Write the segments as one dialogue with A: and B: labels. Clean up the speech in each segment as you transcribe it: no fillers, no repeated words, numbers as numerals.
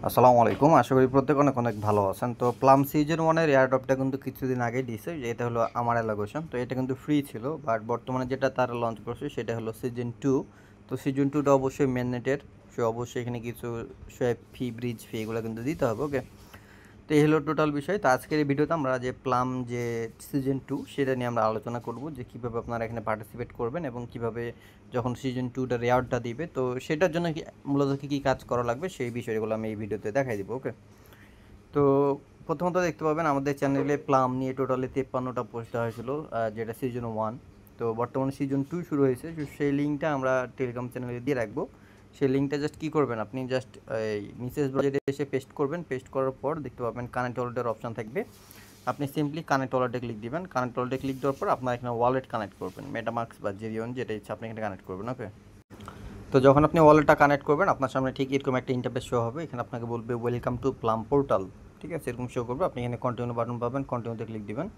A: আসসালামু আলাইকুম। আশা করি প্রত্যেকে অনেক অনেক ভালো আছেন। তো প্লাম সিজন 1 এর এয়ারড্রপটা কিন্তু কিছুদিন আগেই দিছে। এটা হলো আমার অ্যালোকেশন। তো এটা কিন্তু ফ্রি ছিল। বাট বর্তমানে যেটা তারা লঞ্চ করছে সেটা হলো সিজন 2। তো সিজন 2 টা অবশ্যই মেইননেটের। সো অবশ্যই এখানে কিছু সোয়াপ ফি, ব্রিজ ফি এগুলো কিন্তু দিতে হবে। ওকে। তো এই হলো টোটাল বিষয়। তো আজকের এই ভিডিওতে আমরা যে প্লাম যে সিজন 2 সেটা নিয়ে আমরা আলোচনা করব যে কীভাবে আপনারা এখানে পার্টিসিপেট করবেন এবং কীভাবে যখন সিজন 2টা রেওয়ার্ডটা দিবে তো সেটার জন্য মূলত কী কাজ করা লাগবে সেই বিষয়গুলো আমি এই ভিডিওতে দেখাই দিব। ওকে। তো প্রথমত দেখতে পাবেন আমাদের চ্যানেলে প্লাম নিয়ে টোটালি 53টা পোস্ট দেওয়া হয়েছিল, যেটা সিজন 1। তো বর্তমানে সিজন 2 শুরু হয়েছে। সেই লিঙ্কটা আমরা টেলিগ্রাম চ্যানেলে দিয়ে রাখবো। সেই লিঙ্কটা জাস্ট কী করবেন, আপনি জাস্ট এই নিচের বাজেটে এসে পেস্ট করবেন। পেস্ট করার পর দেখতে পাবেন কানেক্ট ওয়ালেটের অপশান থাকবে। আপনি সিম্পলি কানেক্ট ওয়ালেটে ক্লিক দিবেন। কানেক্ট ওয়ালেটে ক্লিক দেওয়ার পর আপনার এখানে ওয়ালেট কানেক্ট করবেন, মেটামাস্ক বা জেরিয়ন যেটা ইচ্ছা আপনি এখানে কানেক্ট করবেন। ওকে। তো যখন আপনি ওয়ালেটটা কানেক্ট করবেন আপনার সামনে ঠিক এরকম একটা ইন্টারফেস শো হবে। এখানে আপনাকে বলবে ওয়েলকাম টু প্লাম পোর্টাল। ঠিক আছে, এরকম শো করবে। আপনি এখানে কন্টিনিউ বাটন পাবেন, কন্টিনিউতে ক্লিক দিবেন।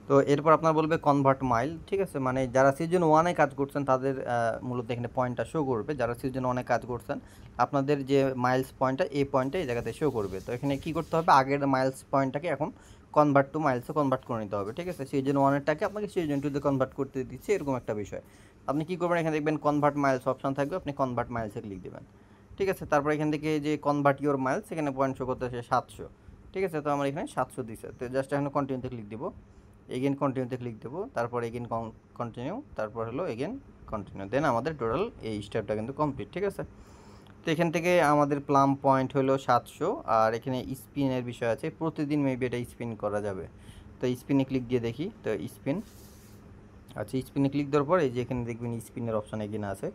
A: তো এরপর আপনার বলবে কনভার্ট মাইল। ঠিক আছে, মানে যারা সিজন 1-এ কাজ করছেন তাদের মূলত এখানে পয়েন্টটা শো করবে। যারা সিজন 1-এ কাজ করছেন আপনাদের যে মাইলস পয়েন্টটা এই পয়েন্টটা এই জায়গাতে শো করবে। তো এখানে কী করতে হবে, আগের মাইলস পয়েন্টটাকে এখন কনভার্ট টু মাইলসে কনভার্ট করে নিতে হবে। ঠিক আছে, সিজন 1-এরটাকে আপনাকে সিজন 2-তে কনভার্ট করতে দিচ্ছে, এরকম একটা বিষয়। আপনি কী করবেন, এখানে দেখবেন কনভার্ট মাইলস অপশান থাকবে, আপনি কনভার্ট মাইলসে ক্লিক দেবেন। ঠিক আছে, তারপর এখান থেকে যে কনভার্ট ইউর মাইলস এখানে পয়েন্ট শো করতে আসে 700। ঠিক আছে, তো আমার এখানে 700 দিচ্ছে। তো জাস্ট এখন কন্টিনিউতে ক্লিক দিব, এগেন কন্টিনিউতে ক্লিক দেবো, তারপর এগেন কন্টিনিউ, তারপর হলো এগেন কন্টিনিউ। দেন আমাদের টোটাল এই স্টেপটা কিন্তু কমপ্লিট। ঠিক আছে, তো এখান থেকে আমাদের প্লাম পয়েন্ট হলো 700। আর এখানে স্পিনের বিষয় আছে, প্রতিদিন মেবি এটা স্পিন করা যাবে। তো স্পিনে ক্লিক দিয়ে দেখি। তো স্পিন, আচ্ছা স্পিনে ক্লিক দেওয়ার পর এই যে এখানে দেখবেন স্পিনের অপশান এখানে আছে।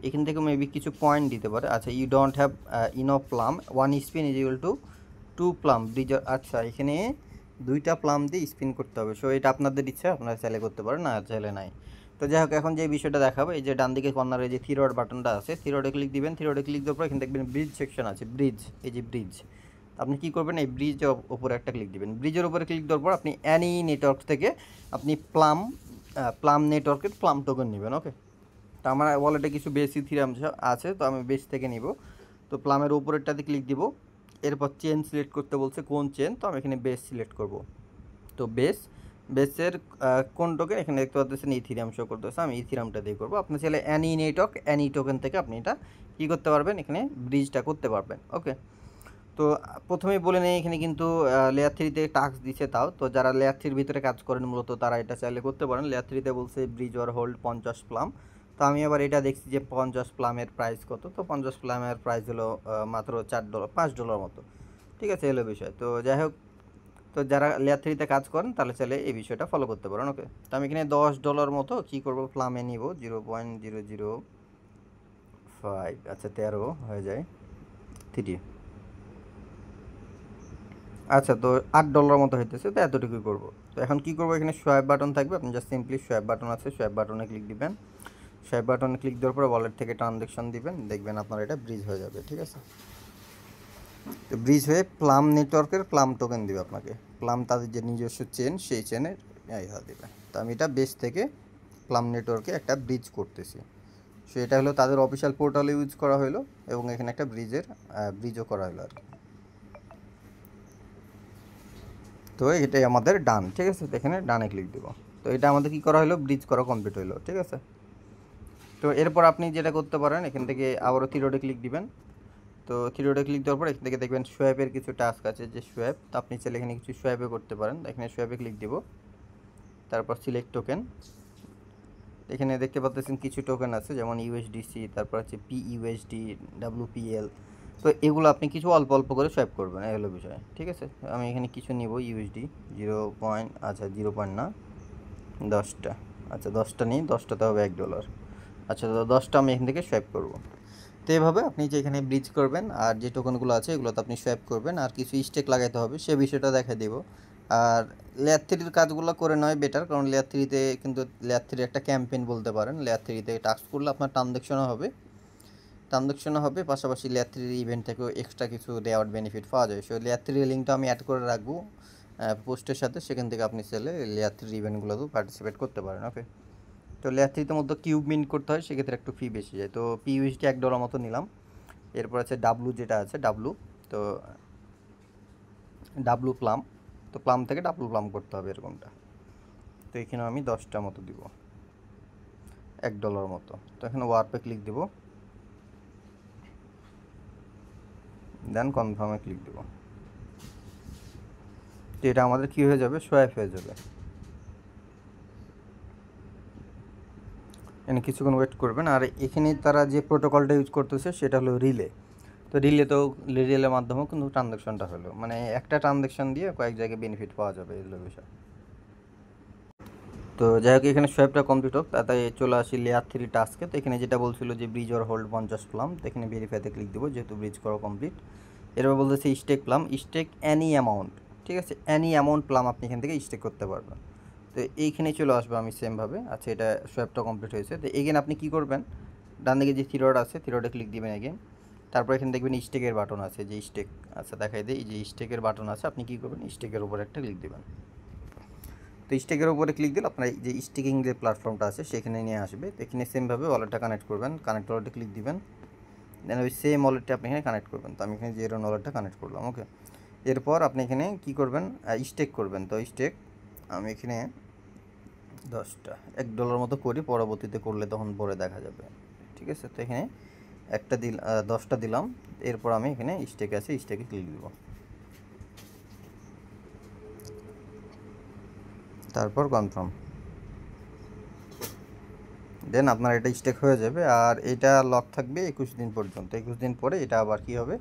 A: এখান থেকে মেবি কিছু পয়েন্ট দিতে পারে। আচ্ছা, you don't have enough plume, 1 spin is equal to 2 plume bridge. আচ্ছা, এখানে 2টা প্লাম দিয়ে স্পিন করতে হবে। সো এটা আপনাদের ইচ্ছা, আপনারা চাইলে করতে পারেন, না চাইলে নাই। তো যাই হোক, এখন যে বিষয়টা দেখাবো, এই যে ডান দিকে কর্নারে যে থ্রি ডট বাটনটা আছে, থ্রি ডটে ক্লিক দিবেন। থ্রি ডটে ক্লিক দেওয়ার পর এখানে দেখবেন ব্রিজ সেকশন আছে, ব্রিজ, এই যে ব্রিজ। আপনি কী করবেন, এই ব্রিজের ওপরে একটা ক্লিক দিবেন। ব্রিজের উপরে ক্লিক দেওয়ার পর আপনি অ্যানি নেটওয়ার্ক থেকে আপনি প্লাম নেটওয়ার্কের প্লাম টোকেন নেবেন। ওকে। তো আমার ওয়ালেটে কিছু বেসি থিরাম আছে, তো আমি বেস থেকে নিব। তো প্লামের উপরেরটাতে ক্লিক দিব। এরপর চেন সিলেক্ট করতে বলছে, কোন চেন, তো আমি এখানে বেস সিলেক্ট করব। তো বেসের কোন টোকেন এখানে দেখতে পাচ্ছেন ইথিরিয়াম শো করতেছে, আমি ইথিরিয়ামটা দিয়ে করবো। আপনি চাইলে অ্যানি নেটওয়ার্ক, অ্যানি টোকেন থেকে আপনি এটা কী করতে পারবেন, এখানে ব্রিজটা করতে পারবেন। ওকে। তো প্রথমেই বলে নেই, এখানে কিন্তু লেয়ার 3-তে টাস্ক দিচ্ছে। তাও তো যারা লেয়ার 3-র ভিতরে কাজ করেন মূলত তারা এটা চাইলে করতে পারেন। লেয়ার 3-তে বলছে ব্রিজ ওর হোল্ড 50 প্লাম। তো আমি আবার এটা দেখছি যে 50 প্লামের প্রাইস কত। তো 50 প্লামের প্রাইস হলো মাত্র $4, $5 মতো। ঠিক আছে, এলো বিষয়। তো যাই হোক, তো যারা লেয়ার 3-তে কাজ করেন তাহলে চাইলে এই বিষয়টা ফলো করতে পারেন। ওকে। তো আমি এখানে $10 মতো কী করবো, প্লামে নিব 0.005। আচ্ছা 13 হয়ে যায় 3। আচ্ছা, তো $8 মতো হইতেছে, তো এতটুকুই করবো। তো এখন কী করবো, এখানে সোয়াইপ বাটন থাকবে, আপনি জাস্ট সিম্পলি সোয়াইপ বাটন আছে, সোয়াইপ বাটনে ক্লিক দিবেন। সোয়াইপ বাটনে ক্লিক দেওয়ার পরে ওয়ালেট থেকে ট্রানজ্যাকশন দিবেন, দেখবেন আপনার এটা ব্রিজ হয়ে যাবে। ঠিক আছে, তো ব্রিজ হয়ে প্লাম নেটওয়ার্কের প্লাম টোকেন দিবে আপনাকে। প্লাম তাদের যে নিজস্ব চেন, সেই চেনের দেবে। তো আমি এটা বেস থেকে প্লাম নেটওয়ার্কে একটা ব্রিজ করতেছি। সো এটা হলো তাদের অফিসিয়াল পোর্টালে ইউজ করা হলো এবং এখানে একটা ব্রিজও করা হলো আর কি। তো এটাই আমাদের ডান। ঠিক আছে, তো এখানে ডানে ক্লিক দেবো। তো এটা আমাদের কী করা হলো, ব্রিজ করা কমপ্লিট হলো। ঠিক আছে, তো এরপর আপনি যেটা করতে পারেন, এখান থেকে আবারও থ্রি ডটে ক্লিক দিবেন। তো থ্রি ডটে ক্লিক দেওয়ার পর এখান থেকে দেখবেন সোয়াইপের কিছু টাস্ক আছে, যে সোয়াইপ, তো আপনি চাইলে এখানে কিছু সোয়াইপে করতে পারেন। এখানে সোয়াইপে ক্লিক দিব, তারপর সিলেক্ট টোকেন। এখানে দেখতে পাচ্ছেন কিছু টোকেন আছে, যেমন ইউএসডিসি, তারপর হচ্ছে পিইউএসডি, ডাব্লুপিএল। তো এগুলো আপনি কিছু অল্প অল্প করে সোয়াইপ করবেন, এই হলো বিষয়। ঠিক আছে, আমি এখানে কিছু নিব ইউএসডি 0. আচ্ছা 0. না 10টা। আচ্ছা 10টা নিই, 10টাতে হবে $1। আচ্ছা, তো 10টা আমি এখান থেকে সোয়াইপ করবো। তো এইভাবে আপনি যে এখানে ব্রিজ করবেন আর যে টোকনগুলো আছে এগুলোতে আপনি সোয়াইপ করবেন, আর কিছু স্টেক লাগাইতে হবে সে বিষয়টা দেখা দিব। আর লেয়ার 3-র কাজগুলো করে নয় বেটার, কারণ লেয়ার 3-তে কিন্তু লেয়ার 3 একটা ক্যাম্পেইন বলতে পারেন। লেয়ার 3-তে টাস্ক করলে আপনার ট্রানজ্যাকশনও হবে, পাশাপাশি লেয়ার 3-র ইভেন্ট থেকেও এক্সট্রা কিছু দেওয়ার বেনিফিট পাওয়া যায়। সো লেয়ার 3-এর লিঙ্কটা আমি অ্যাড করে রাখবো পোস্টের সাথে, সেখান থেকে আপনি চাইলে লেয়ার 3 ইভেন্টগুলোতেও পার্টিসিপেট করতে পারেন। ওকে। তো লেয়ার 3-তে মধ্যে কিউব মিন্ট করতে হয়, সেক্ষেত্রে একটু ফি বেশি যায়। তো পিইউএসডি $1 মতো নিলাম। এরপর আছে ডাব্লু, যেটা আছে ডাব্লু, তো ডাব্লু প্লাম, তো প্লাম থেকে ডাব্লু প্লাম করতে হবে এরকমটা। তো এখানে আমি 10টা মতো দিব, $1 মতো। তো এখানে ওয়ার্পে ক্লিক দিব, দেন কনফার্মে ক্লিক দিব। তো এটা আমাদের কী হয়ে যাবে, সোয়াইপ হয়ে যাবে। এখানে কিছুক্ষণ ওয়েট করবেন। আর এখানে তারা যে প্রোটোকলটা ইউজ করতেছে সেটা হলো রিলে। তো রিলের মাধ্যমেও কিন্তু ট্রানজ্যাকশনটা হলো, মানে একটা ট্রানজ্যাকশন দিয়ে কয়েক জায়গায় বেনিফিট পাওয়া যাবে, এগুলো বিষয়। তো যাই হোক, এখানে সোয়াইপটা কমপ্লিট হোক, তাতে চলে আসি লেয়ার 3 টাস্কে। তো এখানে যেটা বলছিল যে ব্রিজ অর হোল্ড 50 প্লাম, তো এখানে ভেরিফাইতে ক্লিক দেবো যেহেতু ব্রিজ করা কমপ্লিট। এরপর বলতেছে stake Plume, stake any amount, ঠিক আছে, অ্যানি অ্যামাউন্ট প্লাম আপনি এখান থেকে স্টেক করতে পারবেন। তো এইখানে চলে আসবে আমি সেমভাবে। আচ্ছা, এটা সোয়াইপটা কমপ্লিট হয়েছে। তো এগেন আপনি কী করবেন, ডান দিকে যে থ্রি ডট আছে, থ্রি ডটে ক্লিক দিবেন এগেন। তারপর এখানে দেখবেন স্টেকের বাটন আছে, যে স্টেক, আচ্ছা দেখাই দিই, এই যে স্টেকের বাটন আছে, আপনি কী করবেন, স্টেকের উপর একটা ক্লিক দেবেন। তো স্টেকের উপরে ক্লিক দিলে আপনার এই যে স্টেকিং যে প্ল্যাটফর্মটা আছে সেখানে নিয়ে আসবে। তো এখানে সেমভাবে ওয়ালেটটা কানেক্ট করবেন, কানেক্ট ওয়ালেটে ক্লিক দিবেন, দেন ওই সেম ওয়ালেটটা আপনি এখানে কানেক্ট করবেন। তো আমি এখানে জিরো ওয়ালেটটা কানেক্ট করলাম, ওকে। এরপর আপনি এখানে কী করবেন, স্টেক করবেন। তো স্টেক আমি এখানে 10টা $1 মতো করি, পরবর্তীতে করলে তখন পরে দেখা যাবে, ঠিক আছে। তো এখানে 10টা দিলাম। এরপর আমি এখানে স্টেক আছে, স্টেকে ক্লিক দিব, তারপর কনফার্ম, দেন আপনার এটা স্টেক হয়ে যাবে। আর এটা লক থাকবে 21 দিন পর্যন্ত। 21 দিন পরে এটা আবার কী হবে,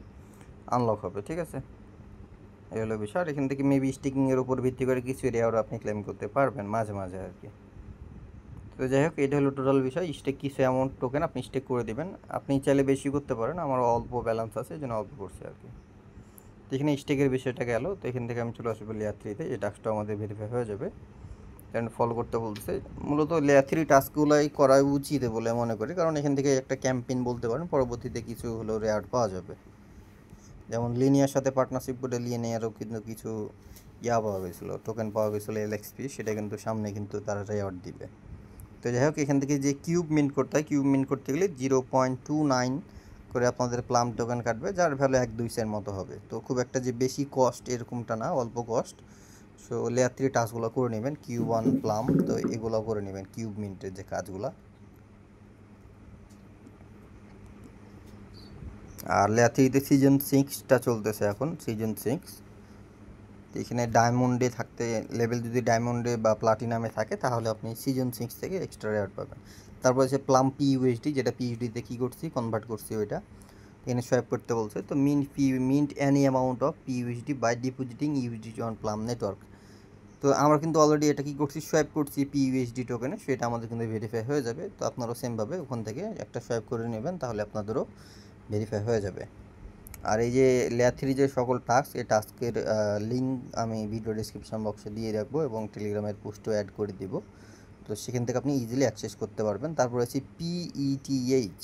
A: আনলক হবে, ঠিক আছে। এই হলো বিষয়। আর এখান থেকে মেবি স্টেকিংয়ের উপর ভিত্তি করে কিছু এরিয়াও আপনি ক্লেম করতে পারবেন মাঝে মাঝে আর কি। তো যাই হোক, এটা হলো টোটাল বিষয়। স্টেক কিছু অ্যামাউন্ট টোকেন আপনি স্টেক করে দেবেন, আপনি চাইলে বেশি করতে পারেন, আমার অল্প ব্যালেন্স আছে এই জন্য অল্প করছি আর কি। তো এখানে স্টেকের বিষয়টা গেল। তো এখান থেকে আমি চলে আসবো লেয়ার 3-তে, এই টাস্কটা আমাদের ভেরিফাই হয়ে যাবে, দেন ফলো করতে বলতেছে। মূলত লেয়ার 3 টাস্কগুলোই করা উচিত বলে মনে করি, কারণ এখান থেকে একটা ক্যাম্পেইন বলতে পারেন, পরবর্তীতে কিছু হলো রেয়ার পাওয়া যাবে। যেমন লিনিয়ার সাথে পার্টনারশিপ করে লিনিয়ারও কিন্তু কিছু পাওয়া গেছিলো, টোকেন পাওয়া গেছিলো এলএক্সপি, সেটা কিন্তু সামনে কিন্তু তারা রেওয়ার্ড দিবে। তো যাই হোক, এখান থেকে যে কিউব মিন্ট করতে হয়, কিউব মিন্ট করতে গেলে 0.29 করে আপনাদের প্লাম টোকেন কাটবে, যার ভ্যালু 1-2 সেন্ট মতো হবে। তো খুব একটা যে বেশি কস্ট এরকমটা না, অল্প কস্ট। সো লেয়ার 3 টাস্কগুলো করে নেবেন, কিউব 1 প্লাম, তো এগুলো করে নেবেন কিউব মিন্টের যে কাজগুলো। আর লেয়ার 3-তে সিজন 6টা চলতেছে এখন, সিজন 6। এখানে ডায়মন্ডে থাকতে, লেভেল যদি ডায়মন্ডে বা প্লাটিনামে থাকে তাহলে আপনি সিজন 6 থেকে এক্সট্রা রেওয়ার্ড পাবেন। তারপর হচ্ছে প্লাম পিইউএসডি, যেটা পিইউএসডিতে কী করছি, কনভার্ট করছি ওইটা এখানে সোয়াইপ করতে বলছে। তো mint any amount of PUSD by depositing USD on plum network. তো আমরা কিন্তু অলরেডি এটা কী করছি, সোয়াইপ করছি পিইউএসডি টোকেনে, সেটা আমাদের কিন্তু ভেরিফাই হয়ে যাবে। তো আপনারাও সেমভাবে ওখান থেকে একটা সোয়াইপ করে নেবেন, তাহলে আপনাদেরও ভেরিফাই হয়ে যাবে। আর এই যে লেয়ার 3 যে সকল টাস্ক, এই টাস্কের লিঙ্ক আমি ভিডিও ডিসক্রিপশন বক্সে দিয়ে রাখবো এবং টেলিগ্রামের পোস্টও অ্যাড করে দিব। তো সেখান থেকে আপনি ইজিলি অ্যাক্সেস করতে পারবেন। তারপর আছে পিইটিএইচ,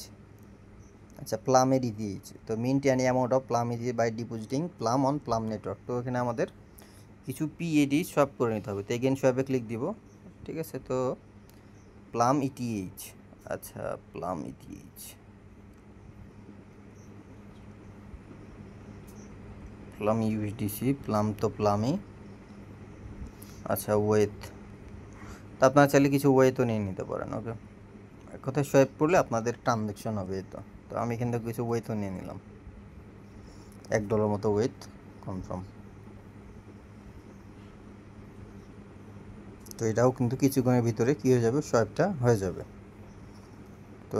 A: আচ্ছা প্লামের ইটিএইচ। তো mint any amount of Plume ET by depositing Plume on plum network. তো এখানে আমাদের কিছু পিএডি সোয়াপ করে নিতে হবে। তো এগেন সোয়াপে ক্লিক দিব, ঠিক আছে। তো প্লাম ইটিএইচ, আচ্ছা plum ETH, plum USDC, plum তো প্লামই, আচ্ছা ওয়েথ। তো আপনারা চাইলে কিছু ওয়েথও নিয়ে নিতে পারেন, ওকে। এক কথায় সোয়াইপ করলে আপনাদের ট্রানজ্যাকশন হবে। তো তো আমি এখান থেকে কিছু ওয়েথও নিয়ে নিলাম, $1 মতো ওয়েথ, কনফার্ম। তো এটাও কিন্তু কিছুক্ষণের ভিতরে কী হয়ে যাবে, সোয়াইপটা হয়ে যাবে। তো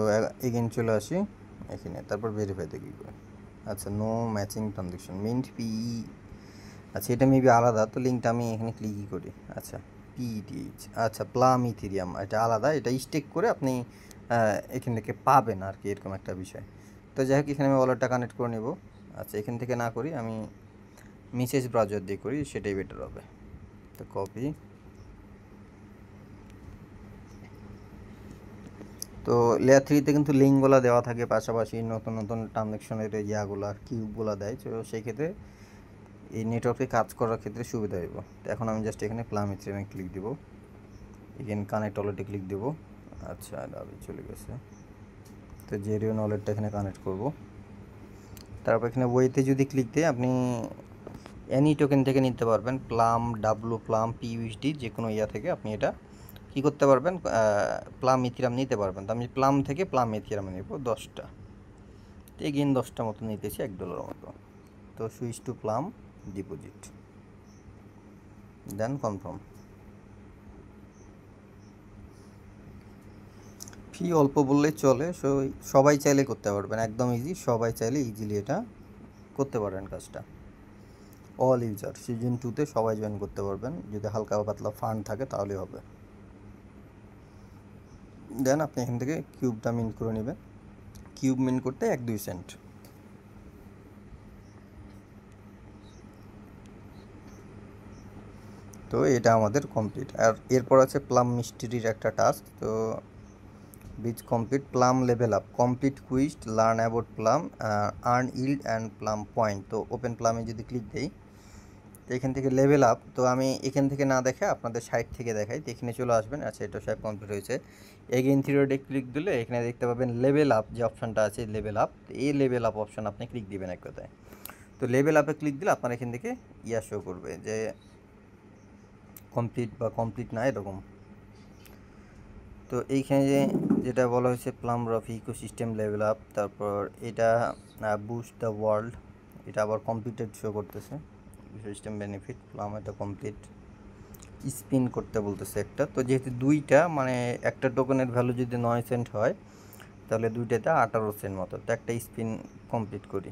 A: এগেন চলে আসি এখানে, তারপর ভেরিফাইতে কী করে, আচ্ছা নো ম্যাচিং ট্রানজ্যাকশন মিন্ট পিই, আচ্ছা এটা মেবি আলাদা। তো লিঙ্কটা আমি এখানে ক্লিকই করি, আচ্ছা পিইটিএইচ, আচ্ছা প্লাম ইথেরিয়াম, এটা আলাদা, এটা স্টেক করে আপনি এখান থেকে পাবেন আর কি, এরকম একটা বিষয়। তো যাই হোক, এখানে আমি ওয়ালেটটা কানেক্ট করে নেব। আচ্ছা এখান থেকে না করি, আমি মেসেজ ব্রাউজার দিয়ে করি, সেটাই বেটার হবে। তো কপি, তো লেয়ার 3-তে কিন্তু লিঙ্কগুলো দেওয়া থাকে, পাশাপাশি নতুন নতুন ট্রানজ্যাকশনের ইয়াগুলো কিউবগুলো দেয়। তো সেই ক্ষেত্রে এই নেটওয়ার্কে কাজ করার ক্ষেত্রে সুবিধা হইব। তো এখন আমি জাস্ট এখানে প্লাম ইথেরিয়ামে ক্লিক দিব, এখানে কানেক্ট ওয়ালেটে ক্লিক দেব। আচ্ছা দাবি চলে গেছে। তো জেরিয়ন ওয়ালেটটা এখানে কানেক্ট করব, তারপর এখানে ওয়েতে যদি ক্লিক দিয়ে আপনি এনি টোকেন থেকে নিতে পারবেন, প্লাম, ডাব্লু প্লাম, পিইউএসডি, যে কোনো ইয়া থেকে আপনি এটা কী করতে পারবেন, প্লাম ইথিরাম নিতে পারবেন। তো আমি প্লাম থেকে প্লাম ইথিরাম নেব 10টা, এগেইন 10টা মতো নিতেছি $1 মতো। তো switch to plum, deposit, then confirm. ফি অল্প বললেই চলে, সবাই চাইলে করতে পারবেন, একদম ইজি, সবাই চাইলে ইজিলি এটা করতে পারবেন কাজটা। অল ইউজার সিজন 2তে সবাই জয়েন করতে পারবেন, যদি হালকা পাতলা ফান্ড থাকে তাহলেই হবে। দেন আপনি এখান থেকে কিউবটা মিন্ট করে নেবেন, কিউব মিন্ট করতে 1-2 সেন্ট। তো এটা আমাদের কমপ্লিট। আর এরপর আছে প্লাম মিস্ট্রির একটা টাস্ক। তো beach complete plum level up, complete quiz, learn about plum, earn yield and plum point. তো ওপেন প্লামে যদি ক্লিক দিই, তো এখান থেকে লেভেল আপ, তো আমি এখান থেকে না দেখে আপনাদের সাইট থেকে দেখাই, তো এখানে চলে আসবেন। আচ্ছা, এটা সব কমপ্লিট হয়েছে। এগেইন থিওরিতে ক্লিক দিলে এখানে দেখতে পাবেন লেভেল আপ যে অপশানটা আছে, লেভেল আপ, এই লেভেল আপ অপশান আপনি ক্লিক দিবেন এক কথায়। তো লেভেল আপে ক্লিক দিলে আপনার এখান থেকে ইয়া শো করবে যে কমপ্লিট বা কমপ্লিট না এরকম। তো এইখানে যেটা বলা হয়েছে plum Rauf ecosystem level up, তারপর এটা বুস্ট দ্য ওয়ার্ল্ড, এটা আবার কমপ্লিটেড শো করতেছে। ইকোসিস্টেম বেনিফিট প্লাম, এটা কমপ্লিট। স্পিন করতে বলতেছে একটা, তো যেহেতু দুইটা মানে একটা টোকেনের ভ্যালু যদি 9 সেন্ট হয় তাহলে দুইটাতে 18 সেন্ট মতো, তো একটা স্পিন কমপ্লিট করি।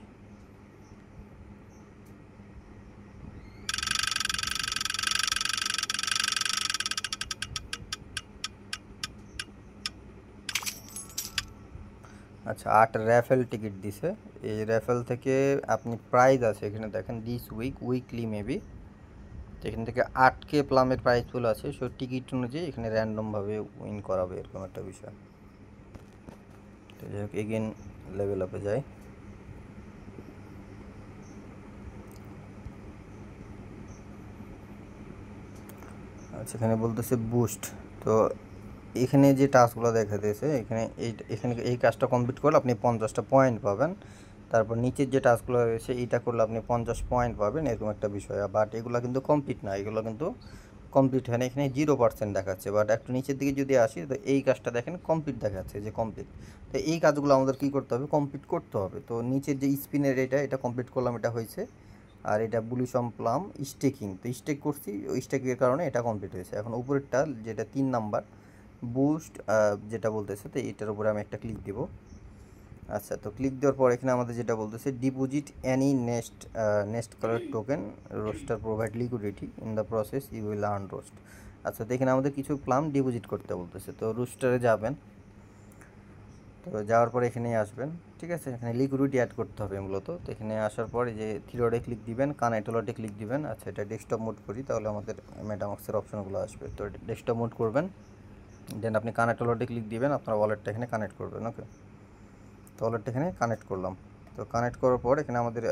A: আচ্ছা, 8 র্যাফেল টিকিট দিছে। এই র্যাফেল থেকে আপনি প্রাইজ আছে এখানে দেখেন, দিস উইকলি মেবি, এখান থেকে 8K প্লামের প্রাইস চলে আছে। সো টিকিট অনুযায়ী এখানে র্যান্ডমভাবে উইন করাবে, এরকম একটা বিষয়। তো যাই হোক, এগেন লেভেল আপে যাই। আচ্ছা, এখানে বলতেছে বুস্ট। তো এখানে যে টাস্কগুলো দেখা দিয়েছে, এখানে এই কাজটা কমপ্লিট করলে আপনি 50টা পয়েন্ট পাবেন। তারপর নিচের যে টাস্কগুলো রয়েছে এইটা করলে আপনি 50 পয়েন্ট পাবেন, এরকম একটা বিষয়। বাট এগুলো কিন্তু কমপ্লিট না, এগুলো কিন্তু কমপ্লিট হয় না, এখানে 0% দেখাচ্ছে। বাট একটু নিচের দিকে যদি আসি, তো এই কাজটা দেখেন কমপ্লিট দেখাচ্ছে যে কমপ্লিট। তো এই কাজগুলো আমাদের কী করতে হবে, কমপ্লিট করতে হবে। তো নিচের যে স্পিনের এটা কমপ্লিট করলাম, এটা হয়েছে। আর এটা বুলিশম প্লাম স্টেকিং, তো স্টেক করছি, ওই স্টেকের কারণে এটা কমপ্লিট হয়েছে। এখন উপরেরটা যেটা 3 নাম্বার বুস্ট যেটা বলতেছে, তো এটার উপরে আমি একটা ক্লিক দিব। আচ্ছা, তো ক্লিক দেওয়ার পর এখানে আমাদের যেটা বলতেছে deposit any next colour token Rooster provide liquidity in the process you will earn roost. আচ্ছা, তো এখানে আমাদের কিছু প্লাম ডিপোজিট করতে বলতেছে। তো রোস্টারে যাবেন, তো যাওয়ার পরে এখানেই আসবেন। ঠিক আছে, এখানে লিকুইডিটি অ্যাড করতে হবে মূলত। তো এখানে আসার পর যে থ্রিডটে ক্লিক দিবেন, কানেক্ট ওয়ালেটে ক্লিক দিবেন। আচ্ছা, এটা ডেস্কটপ মোড করি, তাহলে আমাদের মেটামাক্সের অপশনগুলো আসবে। তো ডেস্কটপ মোড করবেন, দেন আপনি কানেক্ট ওয়ালেটে ক্লিক দিবেন, আপনার ওয়ালেটটা এখানে কানেক্ট করবেন। ওকে, তো ওয়ালেটটা এখানে কানেক্ট করলাম। তো কানেক্ট করার পর এখানে আমাদের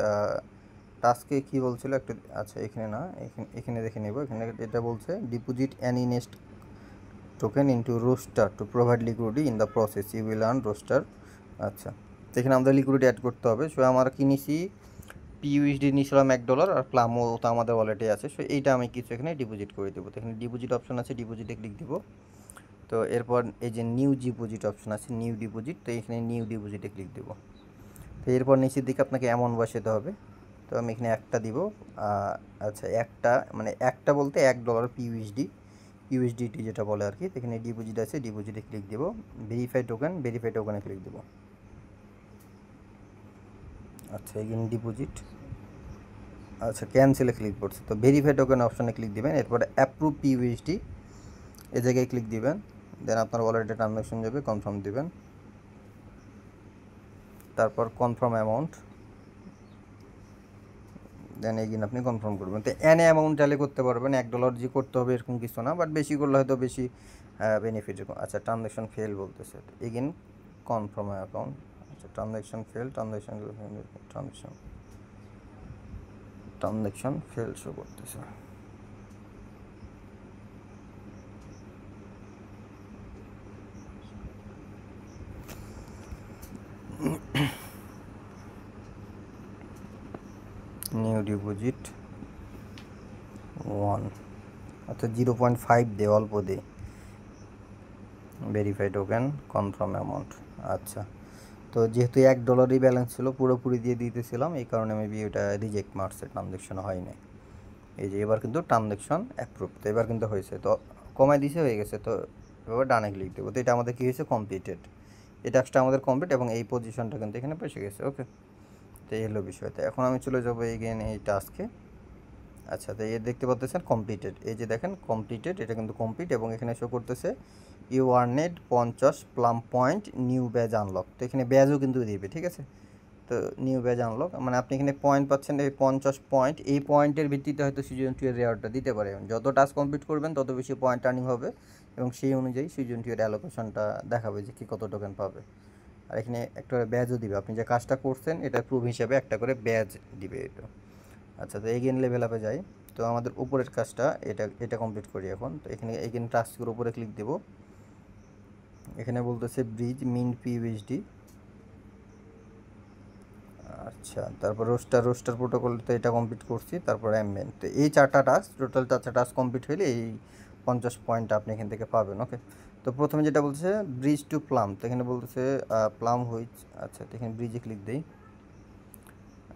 A: টাস্কে কী বলছিল একটু, আচ্ছা এখানে না, এখানে দেখে নেব। এখানে এটা বলছে deposit any next token into Rooster to provide liquidity in the process you will earn Rooster. আচ্ছা, তো এখানে আমাদের লিকুইডিটি অ্যাড করতে হবে। সো আমরা কিনেছি পিইউএসডি নিয়েছিলাম $1, আর প্লামও তো আমাদের ওয়ালেটে আছে। সো এইটা আমি কিছু এখানে ডিপোজিট করে দেবো। তো এখানে ডিপোজিট অপশন আছে, ডিপোজিটে ক্লিক দিব। তো এরপর এই যে নিউ ডিপোজিট অপশন আছে, নিউ ডিপোজিট, তো এখানে নিউ ডিপোজিটে ক্লিক দেবো। তো এরপর নিচের দিকে আপনাকে অ্যামাউন্ট বসাতে হবে। তো আমি এখানে একটা দিব। আচ্ছা, একটা মানে একটা বলতে $1 ইউএসডিটি যেটা বলে আর কি। তো এখানে ডিপোজিট আছে, ডিপোজিটে ক্লিক দেব। ভেরিফাই টোকেনে ক্লিক দেবো। আচ্ছা, এখানে ডিপোজিট, আচ্ছা ক্যান্সেলে ক্লিক করছে। তো ভেরিফাই টোকেন অপশানে ক্লিক দিবেন, এরপরে অ্যাপ্রুভ পিইউএসডি এই জায়গায় ক্লিক দিবেন। দেন আপনার ওয়ালেটে ট্রানজাকশন যাবে, কনফার্ম দিবেন। তারপর কনফার্ম অ্যামাউন্ট, দেন এগিন আপনি কনফার্ম করবেন। তো এনে অ্যামাউন্ট চাইলে করতে পারবেন, $1 যে করতে হবে এরকম কিছু না, বাট বেশি করলে হয়তো বেশি বেনিফিট। আচ্ছা, ট্রানজাকশন ফেল বলতেছে, এগিন কনফার্ম অ্যাকাউন্ট। আচ্ছা, ট্রানজাকশন ফেল শো করতেছে। নিউ ডিপোজিট 1, আচ্ছা 0.5 দে, অল্প দে। Verify token, confirm amount. আচ্ছা, তো যেহেতু $1 ব্যালেন্স ছিল পুরোপুরি দিয়ে দিতেছিলাম, এই কারণে মেবি ওটা রিজেক্ট মারছে, ট্রানজ্যাকশন হয় নাই। এই যে এবার কিন্তু ট্রানজ্যাকশন অ্যাপ্রুভ, তো এবার কিন্তু হয়েছে, তো কমাই দিছে, হয়ে গেছে। তো এবার ডানে ক্লিক দেবো, তো এটা আমাদের কী হয়েছে, কমপ্লিটেড। এই টাস্কটা আমাদের কমপ্লিট এবং এই পজিশনটা কিন্তু এখানে বসে গেছে। ওকে, তো এই হলো বিষয়। তো এখন আমি চলে যাবো এগেন এই টাস্কে। আচ্ছা, তো এই দেখতে পাচ্ছেন কমপ্লিটেড, এই যে দেখেন কমপ্লিটেড, এটা কিন্তু কমপ্লিট এবং এখানে শো করতেছে you earned 50 plume point, new badge unlock. তো এখানে ব্যাজও কিন্তু দিবে, ঠিক আছে। তো নিউ ব্যাজ আনলক মানে আপনি এখানে পয়েন্ট পাচ্ছেন, এই 50 পয়েন্ট, এই পয়েন্টের ভিত্তিতে হয়তো সিজন 2 এর রেওয়ার্ডটা দিতে পারে। যত টাস্ক কমপ্লিট করবেন তত বেশি পয়েন্ট আর্নিং হবে এবং সেই অনুযায়ী সিজন 2 এর অ্যালোকেশনটা দেখাবে যে কী কত টোকেন পাবে। আর এখানে একটা ব্যাজও দিবে, আপনি যে কাজটা করছেন এটার প্রুফ হিসাবে একটা করে ব্যাজ দিবে এটা। আচ্ছা, তো এগেন লেভেল আপে যাই। তো আমাদের উপরের কাজটা এটা কমপ্লিট করি এখন। তো এখানে এগেন টাস্কের উপরে ক্লিক দেব। এখানে বলতেছে ব্রিজ মিন পিউএসডি। আচ্ছা, তারপর রোস্টার প্রোটোকল, তো এটা কমপ্লিট করছি। তারপর অ্যাম্বেন, তো এই 4টা টাস্ক, টোটাল 4টা টাস্ক কমপ্লিট হলে এই 50 পয়েন্ট আপনি এখান থেকে পাবেন। ওকে, তো প্রথমে যেটা বলছে ব্রিজ টু প্লাম, তো এখানে বলতেছে প্লাম হুইচ। আচ্ছা, তো এখানে ব্রিজে ক্লিক দিই।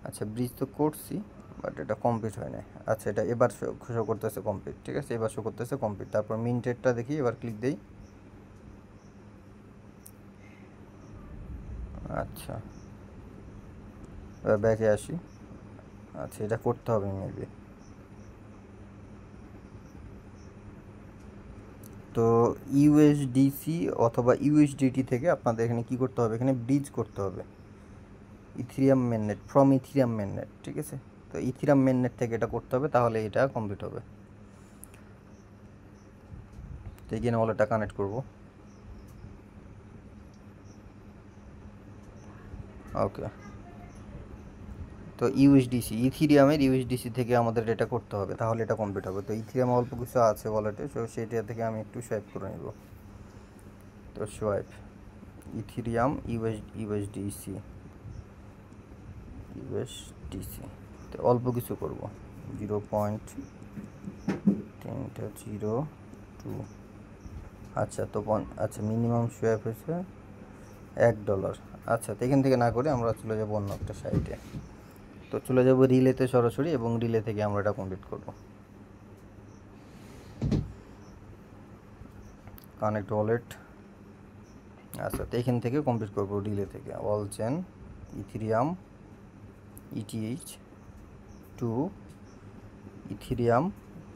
A: আচ্ছা, ব্রিজ তো করছি বাট এটা কমপ্লিট হয় না। আচ্ছা, এটা এবার শো করতেছে কমপ্লিট, ঠিক আছে, এবার শো করতেছে কমপ্লিট। তারপর মিন্টেডটা দেখি, এবার ক্লিক দিই। আচ্ছা, ব্যাকে আসি। আচ্ছা, এটা করতে হবে মেবি। তো ইউএসডিসি অথবা ইউএসডিটি থেকে আপনাদের এখানে কি করতে হবে, এখানে ব্রিজ করতে হবে ইথিরিয়াম মেননেট, ফ্রম ইথিরিয়াম মেননেট, ঠিক আছে। তো ইথিরিয়াম মেননেট থেকে এটা করতে হবে, তাহলে এটা কমপ্লিট হবে। তো এখানে ওয়ালেটটা কানেক্ট করব। ওকে, তো ইউএসডিসি, ইথিরিয়ামের ইউএসডিসি থেকে আমাদের এটা করতে হবে, তাহলে এটা কমপ্লিট হবে। তো ইথিরিয়াম অল্প কিছু আছে ওয়ালেটে, তো সেইটা থেকে আমি একটু সোয়াইপ করে নেব। তো সোয়াইপ ইথিরিয়াম ইউএসডিসি, তো অল্প কিছু করব, 0.302। আচ্ছা, তো আচ্ছা মিনিমাম সোয়াইপ হয়েছে $1। আচ্ছা, তো এখান থেকে না করে আমরা চলে যাব অন্য একটা সাইটে। তো চলে যাব রিলেতে সরাসরি এবং রিলে থেকে আমরা এটা কমপ্লিট করব। Connect wallet. আচ্ছা, তো এখান থেকে কমপ্লিট করব রিলে থেকে। All chain Ethereum ETH to Ethereum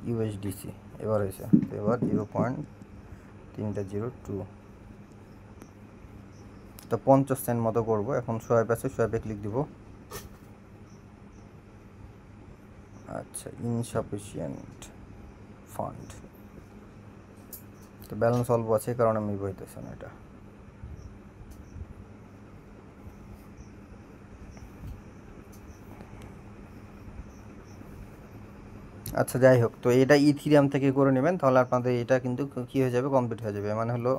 A: USDC, এবার হয়েছে। তো এবার 0.302, তো 50 সেন্ট মতো করবো। এখন সোয়াইপ আছে, সোয়াইপে ক্লিক দিব। আচ্ছা, ইনসাফিসিয়েন্ট ফান্ড, তো ব্যালেন্স অল্প আছে কারণ আমি বইতেছি না এটা। আচ্ছা, যাই হোক, তো এটা ইথিরিয়াম থেকে করে নেবেন, তাহলে আপনাদের এটা কিন্তু কী হয়ে যাবে, কমপ্লিট হয়ে যাবে। মানে হলো,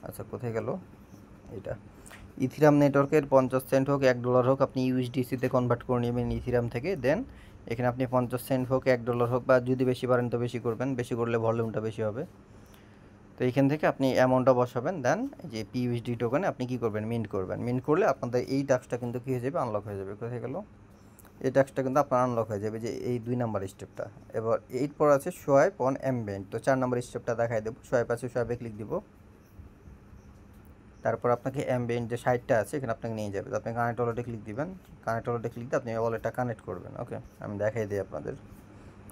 A: আচ্ছা কোথায় গেল এটা, ইথিরাম নেটওয়ার্কের 50 সেন্ট হোক $1 হোক আপনি ইউএসডিসিতে কনভার্ট করে নেবেন ইথিরাম থেকে। দেন এখানে আপনি 50 সেন্ট হোক $1 হোক, বা যদি বেশি পারেন তো বেশি করবেন, বেশি করলে ভলিউমটা বেশি হবে। তো এইখান থেকে আপনি অ্যামাউন্টটা বসাবেন, দেন যে পিইউএসডি টোকেনে আপনি কী করবেন, মিন্ট করবেন। মিন্ট করলে আপনাদের এই টাস্কটা কিন্তু কী হয়ে যাবে, আনলক হয়ে যাবে। কোথায় গেল, এই টাস্কটা কিন্তু আপনার আনলক হয়ে যাবে, যে এই 2 নাম্বার স্টেপটা। এবার 8 পর আছে সোয়াইপ অন অ্যাম্বেন্ট, তো 4 নাম্বার স্টেপটা দেখাই দেবো। সোয়াইপ আছে, সোয়াইপে ক্লিক দিব। তারপর আপনাকে অ্যাম্বিয়েন্ট যে সাইটটা আছে এখানে আপনাকে নিয়ে যাবে, তো আপনি কানেক্ট ওয়ালেটে ক্লিক দিবেন। কানেক্ট ওয়ালেটে ক্লিক দিয়ে আপনি ওয়ালেটটা কানেক্ট করবেন। ওকে, আমি দেখাই দিই আপনাদের,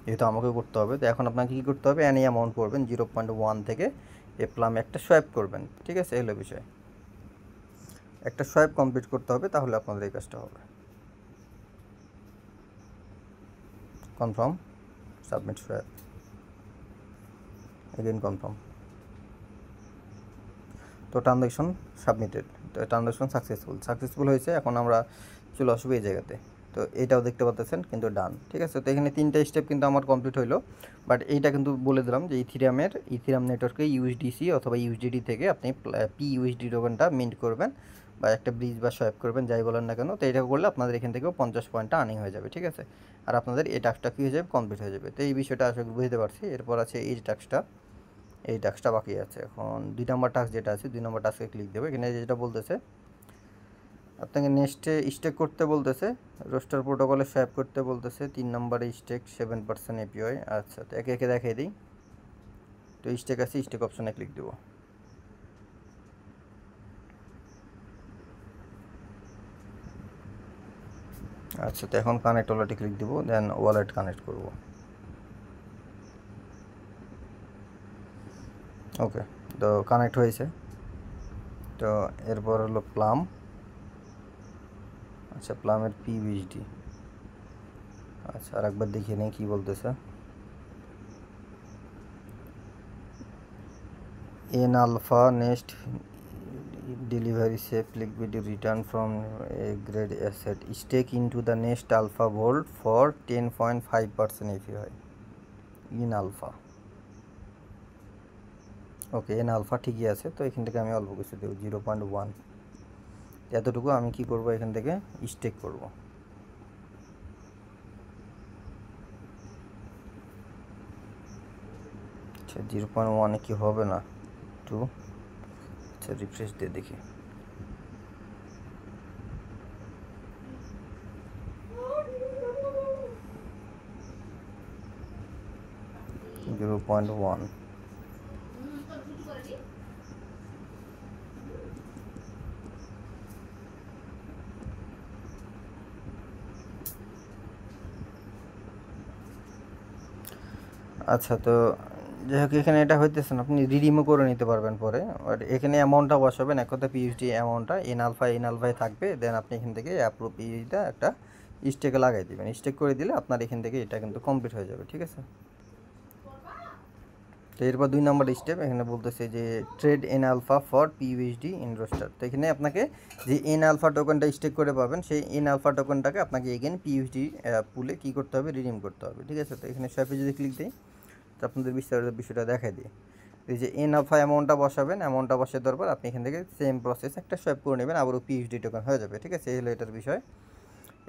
A: যেহেতু আমাকে করতে হবে। তো এখন আপনাকে কী করতে হবে, অ্যানি অ্যামাউন্ট করবেন 0.1 থেকে এ প্লামে একটা সোয়াইপ করবেন, ঠিক আছে, এলো বিষয়। একটা সোয়াইপ কমপ্লিট করতে হবে, তাহলে আপনাদের এই কাজটা হবে। Confirm, submit swipe, again confirm. তো ট্রানজ্যাকশন সাবমিটেড, তো ট্রানজ্যাকশন সাকসেসফুল হয়েছে। এখন আমরা চলে আসবো এই জায়গাতে। তো এইটাও দেখতে পাচ্ছেন কিন্তু ডান, ঠিক আছে। তো এখানে 3টা স্টেপ কিন্তু আমার কমপ্লিট হইলো, বাট এইটা কিন্তু বলে দিলাম যে ইথিরাম নেটওয়ার্কে ইউএসডিসি অথবা ইউএসডিটি থেকে আপনি পিইউএসডি টোকেনটা মিন্ট করবেন। বা একটা ব্রিজ বা সোয়াইপ করবেন, যাই বলেন না কেন। তো এটা করলে আপনাদের এখান থেকেও 50 পয়েন্টটা আর্নিং হয়ে যাবে, ঠিক আছে। আর আপনাদের এই টাস্কটা কী হয়ে যাবে, কমপ্লিট হয়ে যাবে। তো এই বিষয়টা আসলে বুঝতে পারছি। এরপর আছে এই টাস্কটা বাকি আছে। এখন 2 নম্বর টাস্ক যেটা আছে, 2 নম্বর টাস্কে ক্লিক দেবো। এখানে যেটা বলতেছে আপনাকে নেক্সটে স্টেক করতে বলতেছে, রোস্টার প্রোটোকলে সোয়াইপ করতে বলতেছে। 3 নম্বরে স্টেক 7% এপিওয়াই। আচ্ছা, তো একে একে দেখিয়ে দিই। তো স্টেক আছে, স্টেক অপশনে ক্লিক দেবো। আচ্ছা, তো এখন কানেক্ট ওয়ালেটে ক্লিক দেবো, দেন ওয়ালেট কানেক্ট করব। ওকে, তো কানেক্ট হয়েছে। তো এরপর হলো প্লাম। আচ্ছা, প্লামের পিভিএসডি। আচ্ছা, আর একবার দেখিয়ে নেই কী বলতেছে। in alpha next delivery safe liquidity return from a grade asset stake into the next alpha vault for 10.5% APY in alpha। Okay, in alpha ঠিকই আছে। তো এখান থেকে আমি অল্প কিছু দেবো, 0.1। এতটুকু আমি কি করব, এখান থেকে স্টেক করব। আচ্ছা, 0.1 কি হবে না, 2। আচ্ছা, রিফ্রেশ দিয়ে দেখি। Zero point one. আচ্ছা, তো যাই হোক, এখানে এটা হইতেছে না, আপনি রিডিমও করে নিতে পারবেন পরে। আর এখানে অ্যামাউন্টটা বসাবেন, এক কথা পিএইচডি অ্যামাউন্টটা এন আলফায় থাকবে। দেন আপনি এখান থেকে অ্যাপ্রুভ পিএইচডিটা একটা স্টেকে লাগাই দেবেন। স্টেক করে দিলে আপনার এখান থেকে এটা কিন্তু কমপ্লিট হয়ে যাবে, ঠিক আছে। তো এরপর 2 নম্বর স্টেপ এখানে বলতেছে যে trade an alpha for PUSD in rooster. তো এখানে আপনাকে যে এন আলফা টোকেনটা স্টেক করে পাবেন, সেই এন আলফা টোকেনটাকে আপনাকে এগেন পিইউএসডি পুলে কী করতে হবে, রিডিম করতে হবে, ঠিক আছে। তো এখানে শপে যদি ক্লিক দিই, তো আপনাদের বিস্তারিত বিষয়টা দেখাই দিই। এই যে এন আলফা অ্যামাউন্টটা বসাবেন, অ্যামাউন্টটা বসিয়ে দেওয়ার পর আপনি এখান থেকে সেম প্রসেস একটা সোয়াইপ করে নেবেন, আবারও পিইউএসডি টোকেন হয়ে যাবে, ঠিক আছে। এই হলো এটার বিষয়।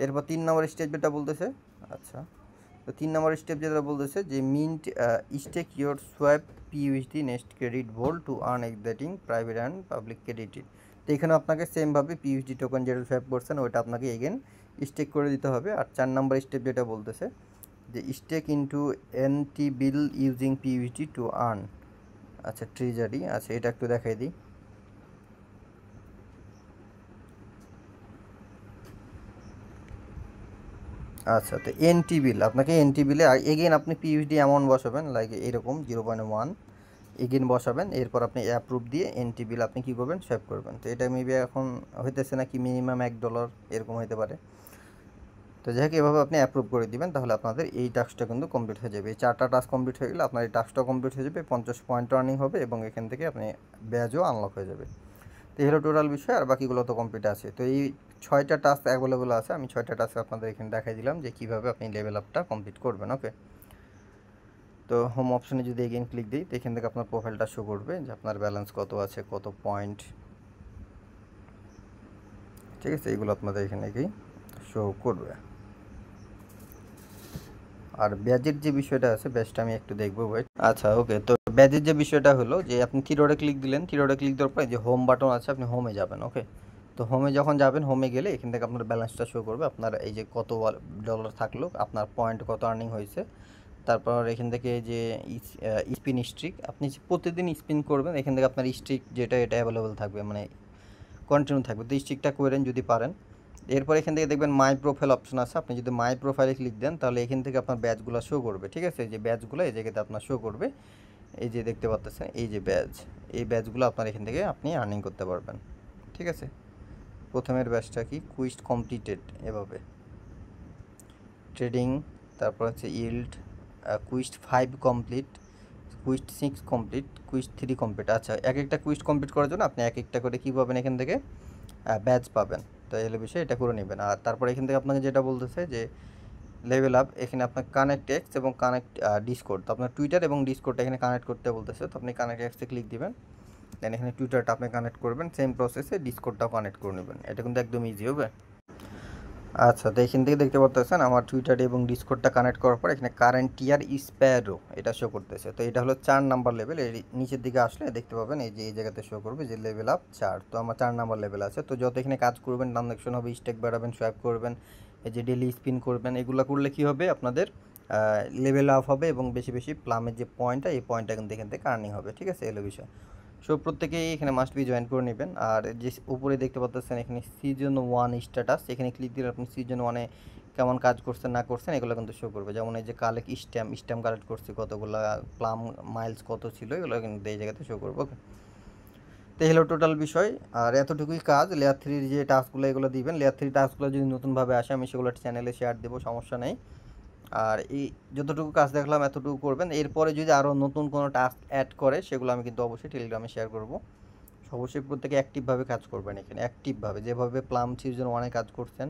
A: এরপর 3 নম্বর স্টেপ যেটা বলতেছে, আচ্ছা, তো 3 নম্বর স্টেপ যেটা বলতেছে যে mint stake your swipe PUSD next credit vault to earn exciting private and public credited. তো এখানে আপনাকে সেমভাবে পিইউএসডি টোকেন যেটা সোয়াইপ করছেন ওইটা আপনাকে এগেন স্টেক করে দিতে হবে। আর 4 নম্বর স্টেপ যেটা বলতেছে যে stake into NT bill using PUSD to earn, আচ্ছা, ট্রেজারি। আচ্ছা, এটা একটু দেখাই দিই। আচ্ছা, তো এনটি বিল, আপনাকে এনটি বিলে এগেন আপনি পিইউএসডি অ্যামাউন্ট বসাবেন, লাইক এরকম 0.1 এগেন বসাবেন। এরপর আপনি অ্যাপ্রুভ দিয়ে এনটি বিল আপনি কী করবেন, সেভ করবেন। তো এটা মেবি এখন হইতেছে নাকি মিনিমাম $1 এরকম হতে পারে। তো যাই হোক, এভাবে আপনি অ্যাপ্রুভ করে দিবেন, তাহলে আপনাদের এই টাস্কটা কিন্তু কমপ্লিট হয়ে যাবে। এই 4টা টাস্ক কমপ্লিট হয়ে গেলে আপনার এই টাস্কটাও কমপ্লিট হয়ে যাবে, 50 পয়েন্ট আর্নিং হবে এবং এখান থেকে আপনি ব্যাজও আনলক হয়ে যাবে। তো এই হলো টোটাল বিষয়, আর বাকিগুলো তো কমপ্লিট আছে। তো এই 6টা টাস্ক অ্যাভেলেবল আছে, আমি 6টা টাস্ক আপনাদের এখানে দেখাই দিলাম যে কীভাবে আপনি লেভেল আপটা কমপ্লিট করবেন, ওকে। তো হোম অপশনে যদি এগেন ক্লিক দিই, তো এখান থেকে আপনার প্রোফাইলটা শো করবে যে আপনার ব্যালেন্স কত আছে, কত পয়েন্ট, ঠিক আছে। এগুলো আপনাদের এখানে কি শো করবে। আর ব্যাজের যে বিষয়টা আছে, ব্যাজটা আমি একটু দেখবো, ওয়েট। আচ্ছা, ওকে, তো ব্যাজের যে বিষয়টা হলো যে আপনি থ্রি ক্লিক দিলেন, থ্রি ক্লিক দেওয়ার পরে যে হোম বাটন আছে, আপনি হোমে যাবেন, ওকে। তো হোমে যখন যাবেন, হোমে গেলে এখান থেকে আপনার ব্যালেন্সটা শো করবে, আপনার এই যে কত ডলার থাকলো, আপনার পয়েন্ট কত আর্নিং হয়েছে। তারপর এখান থেকে যে স্পিন স্ট্রিক, আপনি প্রতিদিন স্পিন করবেন, এখান থেকে আপনার স্ট্রিক যেটা এটা অ্যাভেলেবেল থাকবে, মানে কন্টিনিউ থাকবে। তো স্ট্রিকটা করেন যদি পারেন। এরপর এখান থেকে দেখবেন মাই প্রোফাইল অপশন আছে, আপনি যদি মাই প্রোফাইলে ক্লিক দেন, তাহলে এখান থেকে আপনার ব্যাচগুলো শো করবে, ঠিক আছে। যে ব্যাচগুলো এই জায়গাতে আপনার শো করবে, এই যে দেখতে পাচ্ছেন এই যে ব্যাচ, এই ব্যাচগুলো আপনার এখান থেকে আপনি আর্নিং করতে পারবেন, ঠিক আছে। প্রথমের ব্যাচটা কি, কুইস্ট কমপ্লিটেড, এভাবে ট্রেডিং, তারপর হচ্ছে yield, quest 5 complete, quest 6 complete, quest 3 complete. আচ্ছা, এক একটা কুইস্ট কমপ্লিট করার জন্য আপনি এক একটা করে কী পাবেন, এখান থেকে ব্যাচ পাবেন। তো এই বিষয়ে এটা করে নেবেন। আর তারপর এখান থেকে আপনাকে যেটা বলতেছে যে লেভেল আপ, এখানে আপনার কানেক্ট এক্স এবং কানেক্ট ডিসকোড। তো আপনার টুইটার এবং ডিসকোডটা এখানে কানেক্ট করতে বলতেছে, তো আপনি কানেক্ট এক্সে ক্লিক দিবেন। দেন এখানে টুইটারটা আপনি কানেক্ট করবেন, সেম প্রসেসে ডিসকর্ডটাও কানেক্ট করে নেবেন। এটা কিন্তু একদম ইজি হবে। আচ্ছা, তো এখান থেকে দেখতে পাচ্ছেন আমার টুইটার এবং ডিসকর্ডটা কানেক্ট করার পর এখানে কারেন্ট টিয়ার স্প্যারো এটা শো করতেছে। তো এটা হলো 4 নাম্বার লেভেল। এর নিচের দিকে আসলে দেখতে পাবেন এই যে এই জায়গাতে শো করবে যে লেভেল আপ 4। তো আমার 4 নাম্বার লেভেল আছে। তো যত এখানে কাজ করবেন, ট্রানজাকশন হবে, স্টেক বাড়াবেন, সোয়াপ করবেন, এই যে ডেলি স্পিন করবেন, এগুলো করলে কি হবে আপনাদের লেভেল আপ হবে এবং বেশি বেশি প্লামের যে পয়েন্টটা, এই পয়েন্টটা কিন্তু এখান থেকে আর্নিং হবে। ঠিক আছে, এলো বিষয়। সো প্রত্যেকেই এখানে মাস্ট বি জয়েন করে নেবেন। আর যে উপরে দেখতে পাচ্ছেন এখানে সিজন 1 স্ট্যাটাস, এখানে ক্লিক দিলে আপনি সিজন 1-এ কেমন কাজ করছেন না করছেন এগুলো কিন্তু শো করবে। যেমন এই যে কালেক্ট স্ট্যাম্প কালেক্ট করছি কতগুলো, প্লাম মাইলস কত ছিল, এগুলো কিন্তু এই জায়গাতে শো করবো। ওকে, তো হলো টোটাল বিষয়। আর এতটুকুই কাজ। লেয়ার 3-র যে টাস্কগুলো এগুলো দিবেন। লেয়ার 3 টাস্কগুলো যদি নতুনভাবে আসে আমি সেগুলো চ্যানেলে শেয়ার দেবো, সমস্যা নেই। আর এই যতটুকু কাজ দেখলাম এতটুকু করবেন। এরপরে যদি আরও নতুন কোনো টাস্ক অ্যাড করে সেগুলো আমি কিন্তু অবশ্যই টেলিগ্রামে শেয়ার করব। অবশ্যই প্রত্যেকে অ্যাক্টিভভাবে কাজ করবেন এখানে, অ্যাক্টিভভাবে যেভাবে প্লাম সিজন 1-এ কাজ করছেন,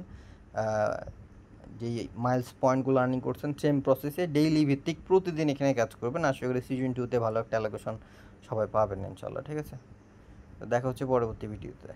A: যেই মাইলস পয়েন্টগুলো আর্নিং করছেন, সেম প্রসেসে ডেইলি ভিত্তিক প্রতিদিন এখানে কাজ করবেন। আশা করি সিজন 2-তে ভালো একটা অ্যালোকেশন সবাই পাবেন ইনশাল্লাহ। ঠিক আছে, তো দেখা হচ্ছে পরবর্তী ভিডিওতে।